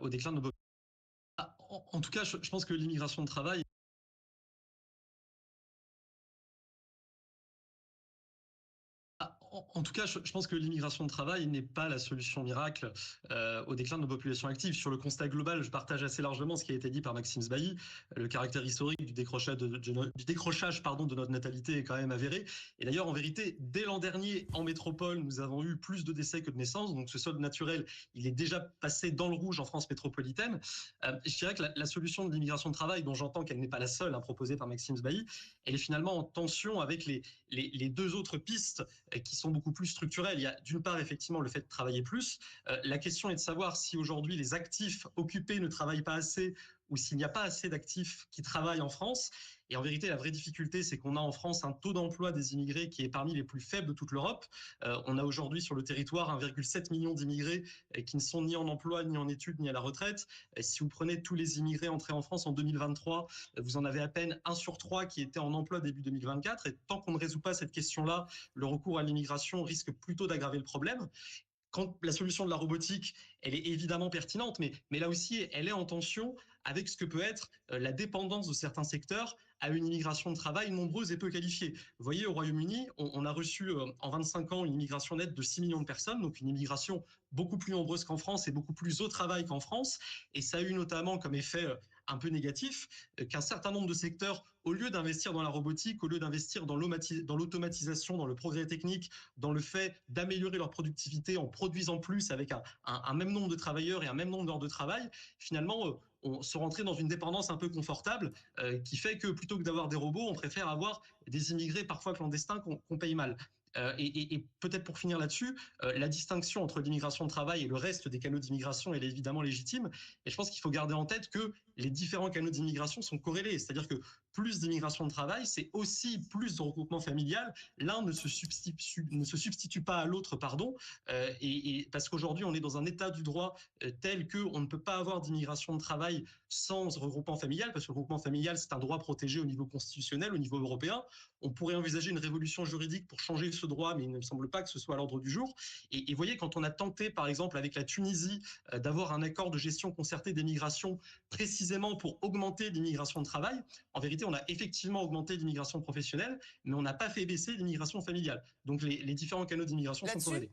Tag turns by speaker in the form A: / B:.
A: au déclin de nos populations. En tout cas, je pense que l'immigration de travail En tout cas, je pense que l'immigration de travail n'est pas la solution miracle au déclin de nos populations actives. Sur le constat global, je partage assez largement ce qui a été dit par Maxime Sbailly. Le caractère historique du décrochage, de notre natalité est quand même avéré. Et d'ailleurs, en vérité, dès l'an dernier, en métropole, nous avons eu plus de décès que de naissances. Donc ce solde naturel, il est déjà passé dans le rouge en France métropolitaine. Je dirais que la solution de l'immigration de travail, dont j'entends qu'elle n'est pas la seule proposée par Maxime Sbailly, elle est finalement en tension avec les deux autres pistes qui sont beaucoup plus structurelles. Il y a d'une part effectivement le fait de travailler plus. La question est de savoir si aujourd'hui les actifs occupés ne travaillent pas assez ou s'il n'y a pas assez d'actifs qui travaillent en France. Et en vérité, la vraie difficulté, c'est qu'on a en France un taux d'emploi des immigrés qui est parmi les plus faibles de toute l'Europe. On a aujourd'hui sur le territoire 1,7 million d'immigrés qui ne sont ni en emploi, ni en études, ni à la retraite. Si vous prenez tous les immigrés entrés en France en 2023, vous en avez à peine 1 sur 3 qui était en emploi début 2024. Et tant qu'on ne résout pas cette question-là, le recours à l'immigration risque plutôt d'aggraver le problème. Quand la solution de la robotique, elle est évidemment pertinente, mais là aussi, elle est en tension avec ce que peut être la dépendance de certains secteurs à une immigration de travail nombreuse et peu qualifiée. Vous voyez, au Royaume-Uni, on a reçu en 25 ans une immigration nette de 6 millions de personnes, donc une immigration beaucoup plus nombreuse qu'en France et beaucoup plus au travail qu'en France. Et ça a eu notamment comme effet un peu négatif qu'un certain nombre de secteurs, au lieu d'investir dans la robotique, au lieu d'investir dans l'automatisation, dans le progrès technique, dans le fait d'améliorer leur productivité en produisant plus avec un même nombre de travailleurs et un même nombre d'heures de travail, finalement, on se rentrait dans une dépendance un peu confortable qui fait que plutôt que d'avoir des robots, on préfère avoir des immigrés parfois clandestins qu'on paye mal. Et peut-être pour finir là-dessus, la distinction entre l'immigration de travail et le reste des canaux d'immigration, elle est évidemment légitime. Et je pense qu'il faut garder en tête que les différents canaux d'immigration sont corrélés. C'est-à-dire que plus d'immigration de travail, c'est aussi plus de regroupement familial. L'un ne se substitue pas à l'autre, pardon. Et parce qu'aujourd'hui, on est dans un état du droit tel qu'on ne peut pas avoir d'immigration de travail sans regroupement familial, parce que le regroupement familial, c'est un droit protégé au niveau constitutionnel, au niveau européen. On pourrait envisager une révolution juridique pour changer ce droit, mais il ne me semble pas que ce soit à l'ordre du jour. Et vous voyez, quand on a tenté, par exemple, avec la Tunisie, d'avoir un accord de gestion concertée des migrations précisément pour augmenter l'immigration de travail, en vérité, on a effectivement augmenté l'immigration professionnelle, mais on n'a pas fait baisser l'immigration familiale. Donc les différents canaux d'immigration sont corrélés.